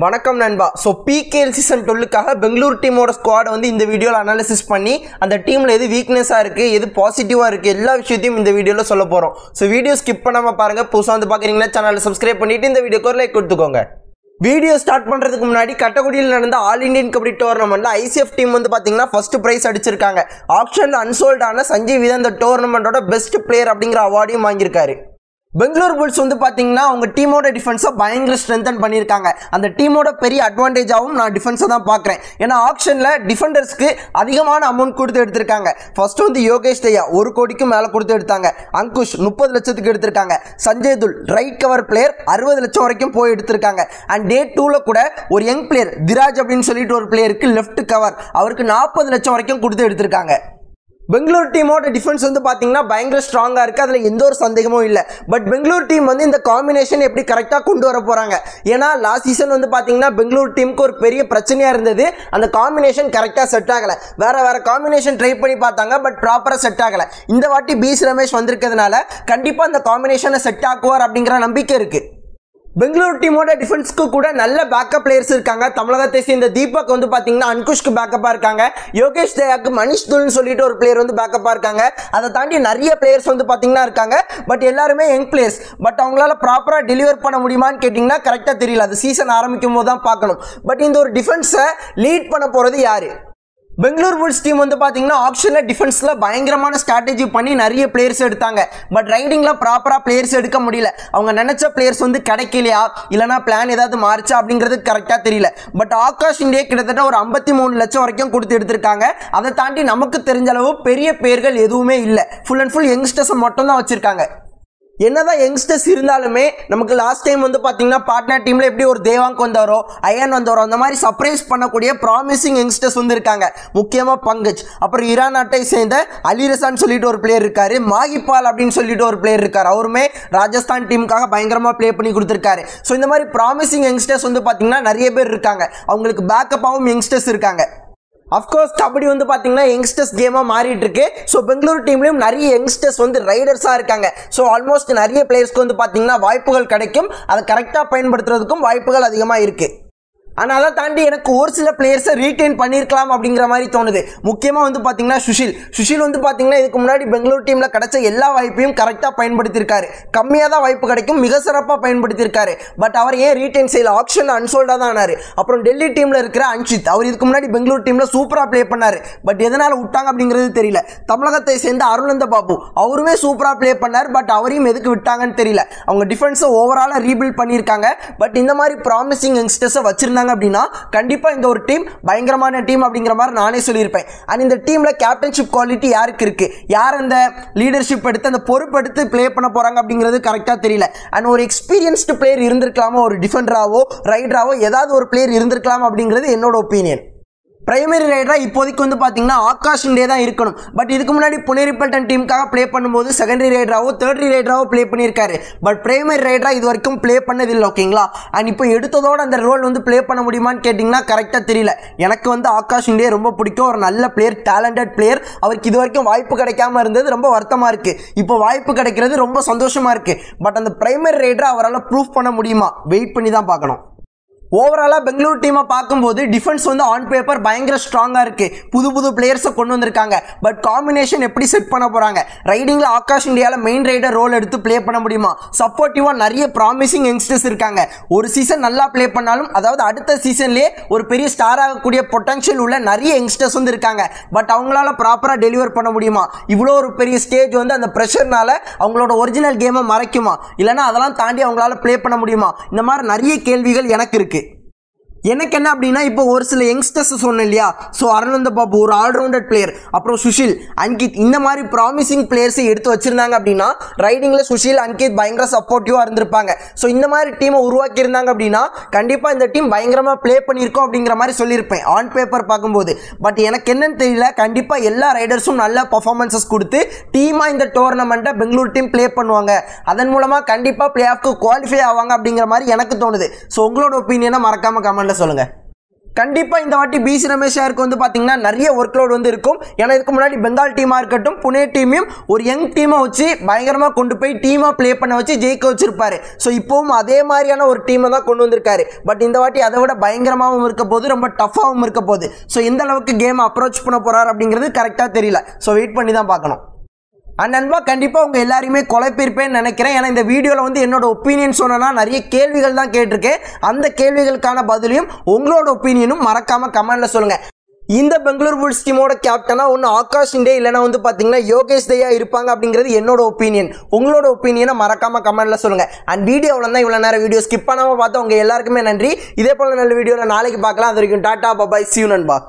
வணக்கம் நண்பா. So PKL season 12க்காக Bangalore டீமோட ஸ்குவாடை இந்த வீடியோவில் அனாலிசிஸ் பண்ணி அந்த டீமில் எது வீக்னஸாக இருக்குது, எது பாசிட்டிவாக இருக்குது, எல்லா விஷயத்தையும் இந்த வீடியோவில் சொல்ல போகிறோம். ஸோ வீடியோ ஸ்கிப் பண்ணாமல் பாருங்கள். புதுசாக பார்க்குறீங்கன்னா சேனலை சப்ஸ்கிரைப் பண்ணிவிட்டு இந்த வீடியோக்கு ஒரு லைக் கொடுத்துக்கோங்க. வீடியோ ஸ்டார்ட் பண்ணுறதுக்கு முன்னாடி கட்டக்குடியில் நடந்த ஆல் இண்டியன் கபடி டோர்னமெண்ட்டில் ஐசிஎஃப் டீம் பார்த்தீங்கன்னா ஃபர்ஸ்ட் ப்ரைஸ் அடிச்சிருக்காங்க. ஆப்ஷனில் அன்சோல்டான சஞ்சீவ் தான் இந்த டோர்னமெண்ட்டோட பெஸ்ட் பிளேயர் அப்படிங்கிற அவார்டையும் வாங்கியிருக்காரு. பெங்களூர் புல்ஸ் பார்த்தீங்கன்னா அவங்க டீமோட டிஃபென்ஸை பயங்கர ஸ்ட்ரென்தன் பண்ணியிருக்காங்க. அந்த டீமோட பெரிய அட்வான்டேஜாகவும் நான் டிஃபென்ஸை தான் பார்க்குறேன். ஏன்னா ஆப்ஷனில் டிஃபெண்டர்ஸ்க்கு அதிகமான அமௌண்ட் கொடுத்து எடுத்திருக்காங்க. ஃபர்ஸ்ட் யோகேஷ் தையா 1 கோடிக்கு மேலே கொடுத்து எடுத்தாங்க. அங்குஷ் 30 லட்சத்துக்கு எடுத்திருக்காங்க. சஞ்சய் துல் ரைட் கவர் பிளேயர் 60 லட்சம் வரைக்கும் போய் எடுத்திருக்காங்க. அண்ட் டே 2ல் கூட ஒரு யங் பிளேயர் திராஜ் அப்படின்னு சொல்லிட்டு ஒரு பிளேயருக்கு லெஃப்ட் கவர் அவருக்கு 40 லட்சம் வரைக்கும் கொடுத்து எடுத்திருக்காங்க. பெங்களூர் டீமோட டிஃபென்ஸ் பார்த்தீங்கன்னா பயங்கர ஸ்ட்ராங்காக இருக்குது. அதில் எந்த ஒரு சந்தேகமும் இல்லை. பட் பெங்களூர் டீம் இந்த காம்பினேஷன் எப்படி கரெக்டாக கொண்டு வர போகிறாங்க? ஏன்னா லாஸ்ட் சீசன் பார்த்தீங்கன்னா பெங்களூர் டீமுக்கு ஒரு பெரிய பிரச்சனையாக இருந்தது. அந்த காம்பினேஷன் கரெக்டாக செட் ஆகலை. வேறு காம்பினேஷன் ட்ரை பண்ணி பார்த்தாங்க, பட் ப்ராப்பராக செட் ஆகலை. இந்த வாட்டி பிஸ் ரமேஷ் வந்திருக்கிறதுனால கண்டிப்பாக அந்த காம்பினேஷனை செட் ஆக்குவார் அப்படிங்கிற நம்பிக்கை இருக்குது. பெங்களூர் டீமோட டிஃபென்ஸ்க்கு கூட நல்ல பேக்கப் பிளேயர்ஸ் இருக்காங்க. தமிழகத்தை சேர்ந்த தீபக் பார்த்தீங்கன்னா அன்குஷ்க்கு பேக்கப்பாக இருக்காங்க. யோகேஷ் தயாக்கு மணிஷ் துல்னு சொல்லிட்டு ஒரு பிளேயர் பேக்கப்பாக இருக்காங்க. அதை தாண்டி நிறைய பிளேயர்ஸ் பார்த்தீங்கன்னா இருக்காங்க. பட் எல்லாருமே யங் பிளேயர்ஸ். பட் அவங்களால ப்ராப்பராக டெலிவர் பண்ண முடியுமான்னு கேட்டிங்கன்னா கரெக்டாக தெரியல. அது சீசன் ஆரம்பிக்கும் போது தான் பார்க்கணும். பட் இந்த ஒரு டிஃபென்ஸை லீட் பண்ண போகிறது யார்? பெங்களூர் புல்ஸ் டீம் பார்த்தீங்கன்னா ஆப்ஷனில் டிஃபென்ஸில் பயங்கரமான ஸ்ட்ராட்டஜி பண்ணி நிறைய பிளேயர்ஸ் எடுத்தாங்க. பட் ரைடிங்கில் ப்ராப்பராக பிளேயர்ஸ் எடுக்க முடியல. அவங்க நினச்ச பிளேயர்ஸ் கிடைக்கலையா, இல்லைனா பிளான் ஏதாவது மாறிச்சா அப்படிங்கிறது கரெக்டாக தெரியல. பட் ஆகாஷ் இந்தியா கிட்டத்தட்ட ஒரு 53 லட்சம் வரைக்கும் கொடுத்து எடுத்திருக்காங்க. அதை தாண்டி நமக்கு தெரிஞ்ச அளவு பெரிய பேர்கள் எதுவுமே இல்லை. ஃபுல் அண்ட் ஃபுல் யங்ஸ்டர்ஸை மட்டும் தான் வச்சுருக்காங்க. என்னதான் யங்ஸ்டர்ஸ் இருந்தாலுமே நமக்கு லாஸ்ட் டைம் பார்த்தீங்கன்னா பார்ட்னர் டீமில் எப்படி ஒரு தேவாங்க் வந்தாரோ, அயன் வந்தாரோ, அந்த மாதிரி சர்ப்ரைஸ் பண்ணக்கூடிய ப்ராமிசிங் யங்ஸ்டர்ஸ் இருக்காங்க. முக்கியமாக பங்கஜ், அப்புறம் ஈரான் நாட்டை சேர்ந்த அலிரசான்னு சொல்லிட்டு ஒரு பிளேயர் இருக்காரு. மாகிபால் அப்படின்னு சொல்லிட்டு ஒரு பிளேயர் இருக்கார். அவருமே ராஜஸ்தான் டீமுக்காக பயங்கரமாக ப்ளே பண்ணி கொடுத்துருக்காரு. ஸோ இந்த மாதிரி ப்ராமிசிங் யங்ஸ்டர்ஸ் பார்த்தீங்கன்னா நிறைய பேர் இருக்காங்க. அவங்களுக்கு பேக்கப்பாகவும் யங்ஸ்டர்ஸ் இருக்காங்க. அஃப்கோர்ஸ் கபடி பார்த்தீங்கன்னா யங்ஸ்டர்ஸ் கேமாக மாறிட்டு இருக்கு. ஸோ பெங்களூர் டீம்லையும் நிறைய யங்ஸ்டர்ஸ் ரைடர்ஸாக இருக்காங்க. ஸோ ஆல்மோஸ்ட் நிறைய பிளேயர்ஸ்க்கு பார்த்தீங்கன்னா வாய்ப்புகள் கிடைக்கும். அதை கரெக்டாக பயன்படுத்துறதுக்கும் வாய்ப்புகள் அதிகமாக இருக்குது. ஆனால் அதை தாண்டி எனக்கு ஒரு சில பிளேயர்ஸை ரீட்டைன் பண்ணியிருக்கலாம் அப்படிங்கிற மாதிரி தோணுது. முக்கியமாக பார்த்தீங்கன்னா சுஷில் பார்த்தீங்கன்னா இதுக்கு முன்னாடி பெங்களூர் டீமில் கிடைச்ச எல்லா வாய்ப்பையும் கரெக்டாக பயன்படுத்தியிருக்காரு. கம்மியாக தான் வாய்ப்பு கிடைக்கும், மிக சிறப்பாக பயன்படுத்தியிருக்காரு. பட் அவர் ஏன் ரீட்டைன் செய்யல? ஆப்ஷனில் அன்சோல்டாக தான் ஆனார். அப்புறம் டெல்லி டீமில் இருக்கிற அன்ஷித், அவர் இதுக்கு முன்னாடி பெங்களூர் டீமில் சூப்பராக ப்ளே பண்ணார். பட் எதனால் விட்டாங்க அப்படிங்கிறது தெரியல. தமிழகத்தை சேர்ந்த அருணந்த பாபு, அவருமே சூப்பராக ப்ளே பண்ணார். பட் அவரையும் எதுக்கு விட்டாங்கன்னு தெரியல. அவங்க டிஃபென்ஸை ஓவராலாக ரீபில்ட் பண்ணியிருக்காங்க. பட் இந்த மாதிரி ப்ராமிசிங் யங்ஸ்டர்ஸை வச்சிருந்தாங்க அப்படின்னா கண்டிப்பா இந்த ஒரு டீம் பயங்கரமான டீம் அப்படிங்கிற மாதிரி நானே சொல்லியிருப்பேன். அண்ட் இந்த டீம்ல கேப்டன்ஷிப் குவாலிட்டி யாருக்கு இருக்கு, யார் அந்த லீடர்ஷிப் எடுத்து அந்த பொறுப்பெடுத்து பிளே பண்ண போறாங்க அப்படிங்கிறது கரெக்டா தெரியல. அண்ட் ஒரு எக்ஸ்பீரியன்ஸ்டு பிளேயர் இருந்திருக்கலாமா, ஒரு டிஃபெண்டராவோ ரைடராவோ ஏதாவது ஒரு பிளேயர் இருந்திருக்கலாம் அப்படிங்கிறது என்னோட ஒப்பீனியன். பிரைமரி ரைடராக இப்போதைக்கு பார்த்தீங்கன்னா ஆகாஷ் இண்டே தான் இருக்கணும். பட் இதுக்கு முன்னாடி புனேரிப்பட்டன் டீமுக்காக ப்ளே பண்ணும்போது செகண்டரி ரைடராகவோ தேர்டரி ரைடராகவோ ப்ளே பண்ணியிருக்காரு. பட் பிரைமரி ரைடராக இது வரைக்கும் ப்ளே பண்ணதில்லை. ஓகேங்களா? அண்ட் இப்போ எடுத்ததோடு அந்த ரோல் ப்ளே பண்ண முடியுமான்னு கேட்டிங்கன்னா கரெக்டாக தெரியல. எனக்கு ஆகாஷ் இண்டே ரொம்ப பிடிக்கும். ஒரு நல்ல பிளேயர், டேலண்டட் பிளேயர். அவருக்கு இது வரைக்கும் வாய்ப்பு கிடைக்காம இருந்தது ரொம்ப வருத்தமாக இருக்குது. இப்போ வாய்ப்பு கிடைக்கிறது ரொம்ப சந்தோஷமாக இருக்குது. பட் அந்த பிரைமரி ரைடரை அவரால் ப்ரூஃப் பண்ண முடியுமா? வெயிட் பண்ணி தான் பார்க்கணும். ஓவராலாக பெங்களூர் டீமை பார்க்கும்போது டிஃபென்ஸ் ஆன் பேப்பர் பயங்கர ஸ்ட்ராங்காக இருக்குது. புது பிளேயர்ஸை கொண்டு வந்திருக்காங்க. பட் காம்பினேஷன் எப்படி செட் பண்ண போகிறாங்க? ரைடிங்கில் ஆகாஷ் இந்தியாவில் மெயின் ரைடர் ரோல் எடுத்து ப்ளே பண்ண முடியுமா? சப்போர்ட்டிவாக நிறைய ப்ராமிசிங் யங்ஸ்டர்ஸ் இருக்காங்க. ஒரு சீசன் நல்லா ப்ளே பண்ணாலும் அதாவது அடுத்த சீசன்லேயே ஒரு பெரிய ஸ்டார் ஆகக்கூடிய பொட்டன்ஷியல் உள்ள நிறைய யங்ஸ்டர்ஸ் இருக்காங்க. பட் அவங்களால ப்ராப்பராக டெலிவர் பண்ண முடியுமா? இவ்வளோ ஒரு பெரிய ஸ்டேஜ் அந்த ப்ரெஷர்னால அவங்களோட ஒரிஜினல் கேமை மறைக்குமா? இல்லைனா அதெல்லாம் தாண்டி அவங்களால ப்ளே பண்ண முடியுமா? இந்த மாதிரி நிறைய கேள்விகள் எனக்கு இருக்குது. எனக்கு என்ன அப்படின்னா, இப்போ ஒரு சில யங்ஸ்டர்ஸ் சொன்னேன் இல்லையா? ஸோ அருணந்த பாபு ஒரு ஆல்ரவுண்டட் பிளேயர், அப்புறம் சுஷில், அன்கித், இந்த மாதிரி ப்ராமிசிங் பிளேயர்ஸை எடுத்து வச்சிருந்தாங்க அப்படின்னா ரைடிங்கில் சுஷில், அன்கித் பயங்கர சப்போர்ட்டிவாக இருந்திருப்பாங்க. ஸோ இந்த மாதிரி டீமை உருவாக்கி இருந்தாங்க அப்படின்னா கண்டிப்பாக இந்த டீம் பயங்கரமாக ப்ளே பண்ணியிருக்கோம் அப்படிங்கிற மாதிரி சொல்லியிருப்பேன் ஆன் பேப்பர் பார்க்கும்போது. பட் எனக்கு என்னன்னு தெரியல. கண்டிப்பாக எல்லா ரைடர்ஸும் நல்ல பர்ஃபார்மன்ஸஸ் கொடுத்து டீமாக இந்த டோர்னமெண்ட்டை பெங்களூர் டீம் ப்ளே பண்ணுவாங்க. அதன் மூலமாக கண்டிப்பாக பிளே ஆஃப்க்கு குவாலிஃபை ஆவாங்க அப்படிங்கிற மாதிரி எனக்கு தோணுது. ஸோ உங்களோட ஒப்பீனியனை மறக்காமல் கமெண்ட்ல சொல்லுங்க. கண்டிப்பாக இந்த வாட்டி பிசி ரமேஷ் சாருக்கு வந்து பார்த்தீங்கன்னா நிறைய ஒர்க் லோட் வந்து இருக்கும். ஏன்னா இதுக்கு முன்னாடி பெங்கால் டீமாக இருக்கட்டும், புனே டீமையும் ஒரு யங் டீமை வச்சு பயங்கரமாக கொண்டு போய் டீமாக ப்ளே பண்ண வச்சு ஜெயிக்க வச்சிருப்பாரு. ஸோ இப்போவும் அதே மாதிரியான ஒரு டீமை தான் கொண்டு வந்திருக்காரு. பட் இந்த வாட்டி அதை விட பயங்கரமாகவும் இருக்க போது, ரொம்ப டஃபாகவும் இருக்க போகுது. ஸோ எந்த அளவுக்கு கேம் அப்ரோச் பண்ண போகிறார் அப்படிங்கிறது கரெக்டாக தெரியல. ஸோ வெயிட் பண்ணி தான் பார்க்கணும். நண்பா கண்டிப்பாக உங்கள் எல்லாரையுமே குழப்பிருப்பேன்னு நினைக்கிறேன். ஏன்னா இந்த வீடியோவில் வந்து என்னோட ஒப்பீனியன் சொன்னா நிறைய கேள்விகள் தான் கேட்டிருக்கேன். அந்த கேள்விகளுக்கான பதிலையும் உங்களோட ஒப்பீனியனும் மறக்காமல் கமெண்ட்டில் சொல்லுங்கள். இந்த பெங்களூர் புல்ஸ் டீமோட கேப்டனாக ஒன்று ஆகாஷ் இண்டே இல்லைனா வந்து பார்த்தீங்கன்னா யோகேஷ் தயா இருப்பாங்க அப்படிங்கிறது என்னோட ஒப்பீனியன். உங்களோட ஒப்பீனியனை மறக்காமல் கமெண்ட்டில் சொல்லுங்கள். அண்ட் வீடியோவில் தான் இவ்வளோ நேரம் வீடியோ ஸ்கிப் பண்ணாமல் பார்த்தா உங்கள் எல்லாருக்குமே நன்றி. இதே போல் நல்ல வீடியோவில் நாளைக்கு பார்க்கலாம். அது வரைக்கும் டாட்டா பாய், see you நண்பா.